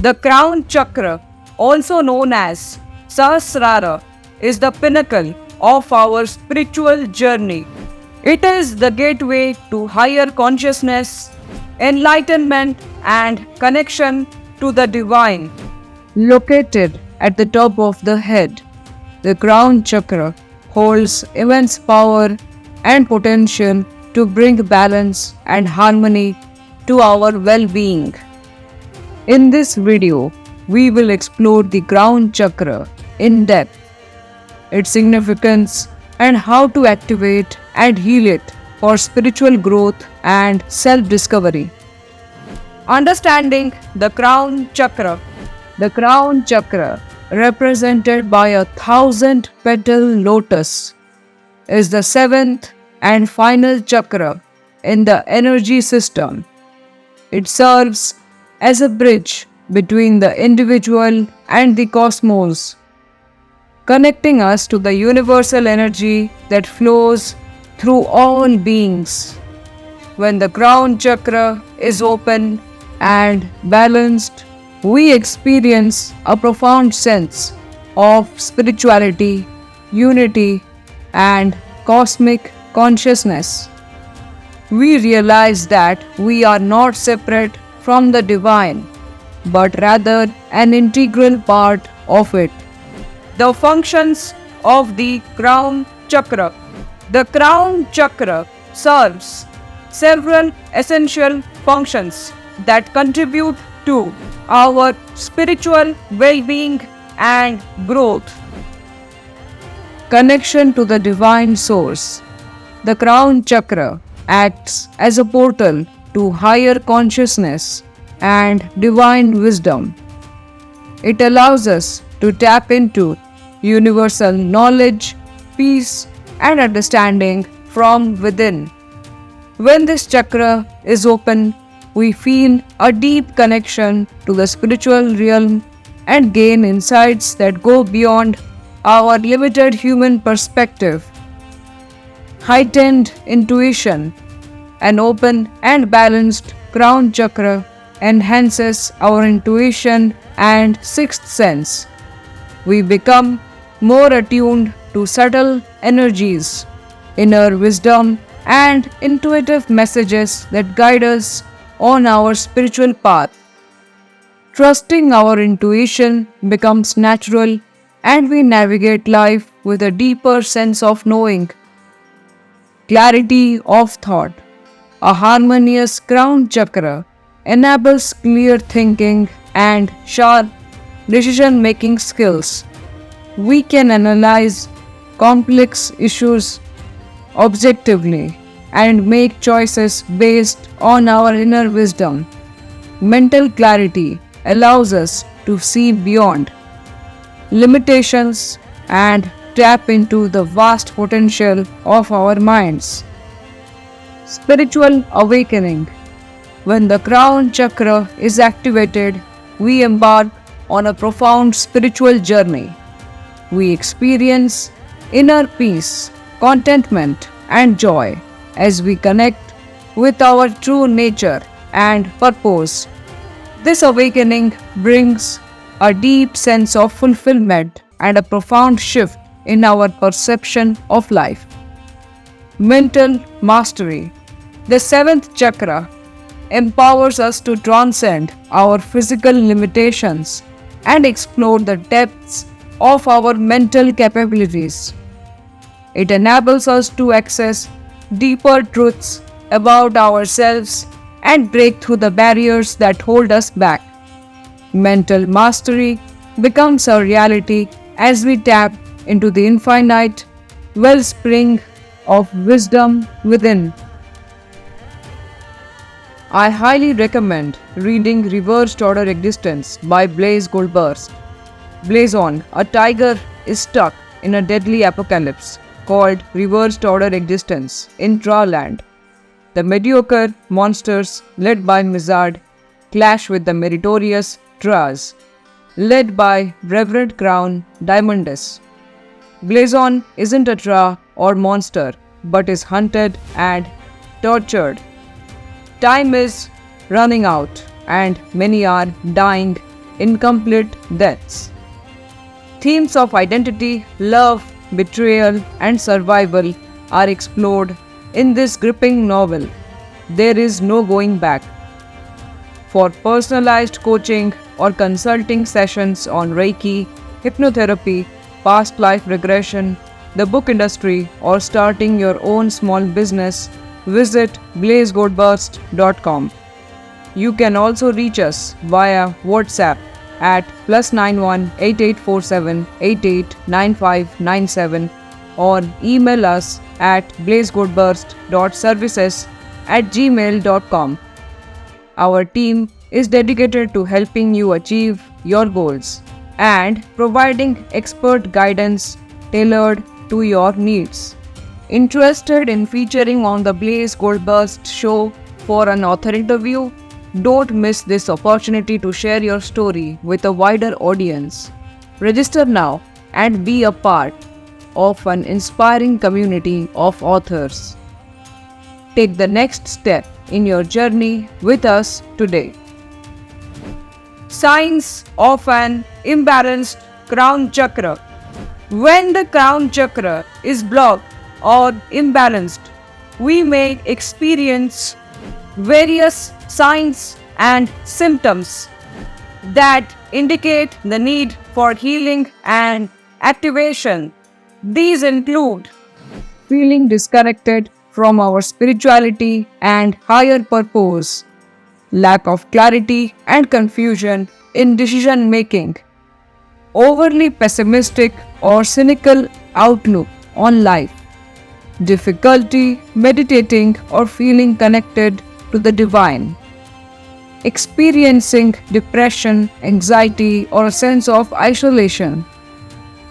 The crown chakra, also known as Sahasrara, is the pinnacle of our spiritual journey. It is the gateway to higher consciousness, enlightenment, and connection to the divine. Located at the top of the head, the crown chakra holds immense power and potential to bring balance and harmony to our well being. In this video, we will explore the crown chakra in depth, its significance, and how to activate and heal it for spiritual growth and self discovery. Understanding the crown chakra. The crown chakra, represented by a 1,000-petal lotus, is the seventh and final chakra in the energy system. It serves as a bridge between the individual and the cosmos, connecting us to the universal energy that flows through all beings. When the crown chakra is open and balanced, we experience a profound sense of spirituality, unity, and cosmic consciousness. We realize that we are not separate from the divine, but rather an integral part of it. The functions of the crown chakra. The crown chakra serves several essential functions that contribute to our spiritual well-being and growth. Connection to the divine source. The crown chakra acts as a portal to higher consciousness and divine wisdom. It allows us to tap into universal knowledge, peace, and understanding from within. When this chakra is open, we feel a deep connection to the spiritual realm and gain insights that go beyond our limited human perspective. Heightened intuition. An open and balanced crown chakra enhances our intuition and sixth sense. We become more attuned to subtle energies, inner wisdom, and intuitive messages that guide us on our spiritual path. Trusting our intuition becomes natural, and we navigate life with a deeper sense of knowing. Clarity of thought. A harmonious crown chakra enables clear thinking and sharp decision-making skills. We can analyze complex issues objectively and make choices based on our inner wisdom. Mental clarity allows us to see beyond limitations and tap into the vast potential of our minds. Spiritual awakening. When the crown chakra is activated, we embark on a profound spiritual journey. We experience inner peace, contentment, and joy as we connect with our true nature and purpose. This awakening brings a deep sense of fulfillment and a profound shift in our perception of life. Mental mastery. The seventh chakra empowers us to transcend our physical limitations and explore the depths of our mental capabilities. It enables us to access deeper truths about ourselves and break through the barriers that hold us back. Mental mastery becomes a reality as we tap into the infinite wellspring of wisdom within. I highly recommend reading Reversed Order Existence by Blaise Goldberst. Blazon, a tiger, is stuck in a deadly apocalypse called Reversed Order Existence in Traland. The mediocre monsters led by Mizard clash with the meritorious Traz, led by Reverend Crown Diamondus. Blazon isn't a Tra or monster, but is hunted and tortured. Time is running out, and many are dying incomplete deaths. Themes of identity, love, betrayal, and survival are explored in this gripping novel. There is no going back. For personalized coaching or consulting sessions on Reiki, hypnotherapy, past life regression, the book industry, or starting your own small business, visit blazegoldburst.com. You can also reach us via WhatsApp at +91 8847 889597 or email us at blazegoldburst.services@gmail.com. Our team is dedicated to helping you achieve your goals and providing expert guidance tailored to your needs. Interested in featuring on the Blaze Goldburst show for an author interview? Don't miss this opportunity to share your story with a wider audience. Register now and be a part of an inspiring community of authors. Take the next step in your journey with us today. Signs of an imbalanced crown chakra. When the crown chakra is blocked or imbalanced, we may experience various signs and symptoms that indicate the need for healing and activation. These include feeling disconnected from our spirituality and higher purpose, lack of clarity and confusion in decision making, overly pessimistic or cynical outlook on life, difficulty meditating or feeling connected to the divine, experiencing depression, anxiety, or a sense of isolation,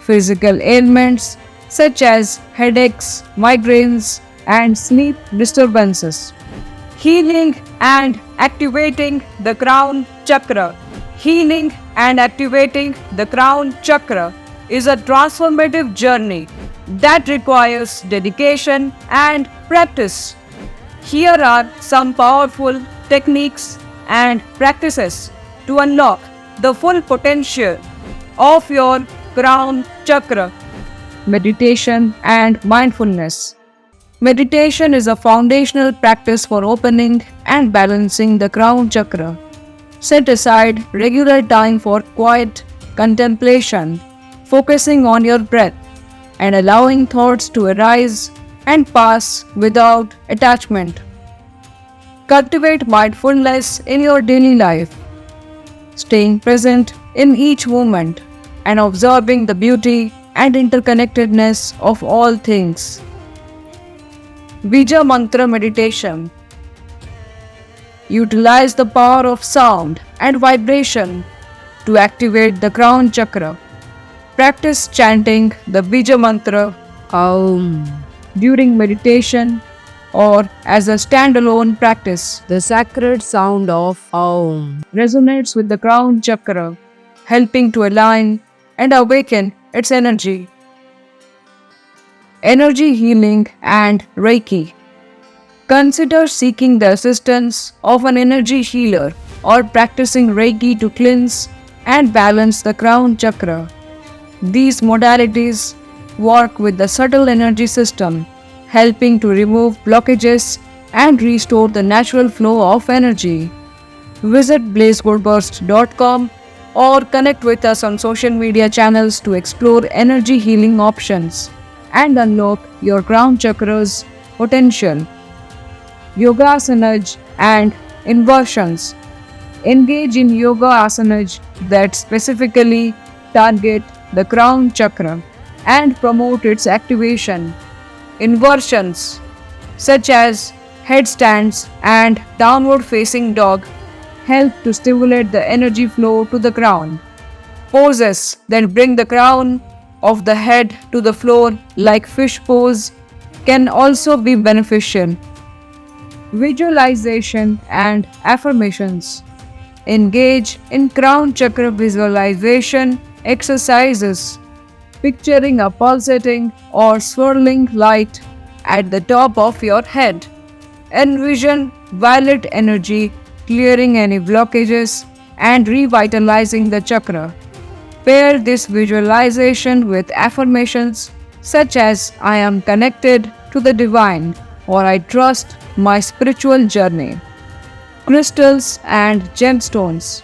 physical ailments such as headaches, migraines, and sleep disturbances. Healing and activating the crown chakra. Healing and activating the crown chakra is a transformative journey that requires dedication and practice. Here are some powerful techniques and practices to unlock the full potential of your crown chakra. Meditation and mindfulness. Meditation is a foundational practice for opening and balancing the crown chakra. Set aside regular time for quiet contemplation, focusing on your breath and allowing thoughts to arise and pass without attachment. Cultivate mindfulness in your daily life, staying present in each moment and observing the beauty and interconnectedness of all things. Bija Mantra Meditation. Utilize the power of sound and vibration to activate the crown chakra. Practice chanting the Bija Mantra Aum during meditation or as a standalone practice. The sacred sound of Aum resonates with the crown chakra, helping to align and awaken its energy. Energy healing and Reiki. Consider seeking the assistance of an energy healer or practicing Reiki to cleanse and balance the crown chakra. These modalities work with the subtle energy system, helping to remove blockages and restore the natural flow of energy. Visit blazegoldburst.com or connect with us on social media channels to explore energy healing options and unlock your crown chakra's potential. Yoga asanas and inversions. Engage in yoga asanas that specifically target the crown chakra and promote its activation. Inversions such as headstands and downward facing dog help to stimulate the energy flow to the crown. Poses that bring the crown of the head to the floor like fish pose can also be beneficial. Visualization and affirmations. Engage in crown chakra visualization exercises, picturing a pulsating or swirling light at the top of your head. Envision violet energy clearing any blockages and revitalizing the chakra. Pair this visualization with affirmations such as I am connected to the divine or I trust my spiritual journey. Crystals and gemstones.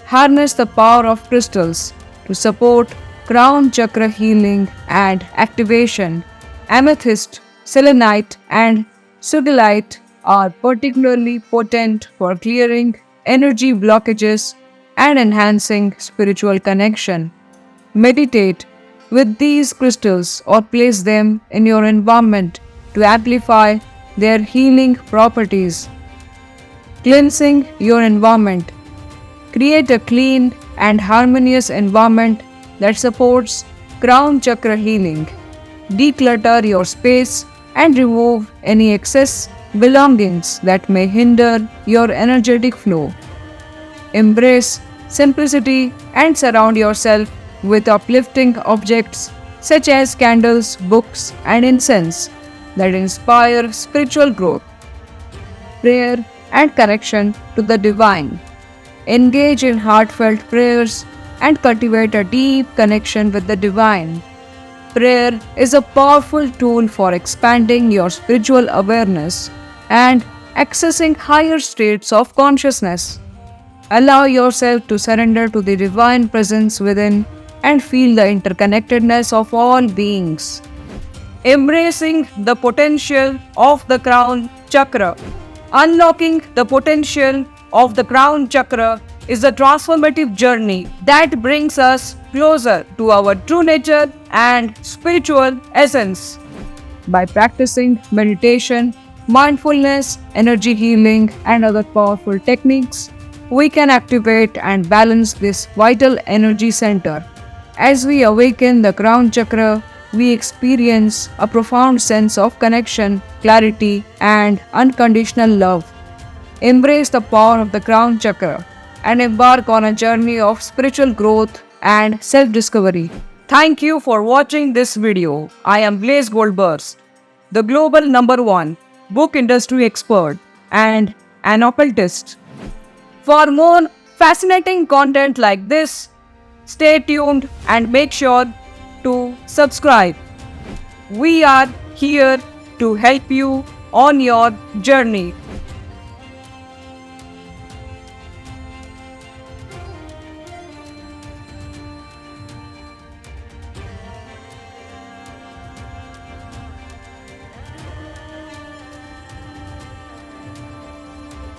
Harness the power of crystals to support crown chakra healing and activation. Amethyst, selenite, and sugilite are particularly potent for clearing energy blockages and enhancing spiritual connection. Meditate with these crystals or place them in your environment to amplify their healing properties. Cleansing your environment. Create a clean and harmonious environment that supports crown chakra healing. Declutter your space and remove any excess belongings that may hinder your energetic flow. Embrace simplicity and surround yourself with uplifting objects such as candles, books, and incense that inspire spiritual growth, prayer, and connection to the divine. Engage in heartfelt prayers and cultivate a deep connection with the divine. Prayer is a powerful tool for expanding your spiritual awareness and accessing higher states of consciousness. Allow yourself to surrender to the divine presence within and feel the interconnectedness of all beings. Embracing the potential of the crown chakra. Unlocking the potential of the crown chakra is a transformative journey that brings us closer to our true nature and spiritual essence. By practicing meditation, mindfulness, energy healing, and other powerful techniques, we can activate and balance this vital energy center. As we awaken the crown chakra, we experience a profound sense of connection, clarity, and unconditional love. Embrace the power of the crown chakra and embark on a journey of spiritual growth and self-discovery. Thank you for watching this video. I am Blaze Goldburst, the global #1 book industry expert and an occultist. For more fascinating content like this, stay tuned and make sure to subscribe. We are here to help you on your journey.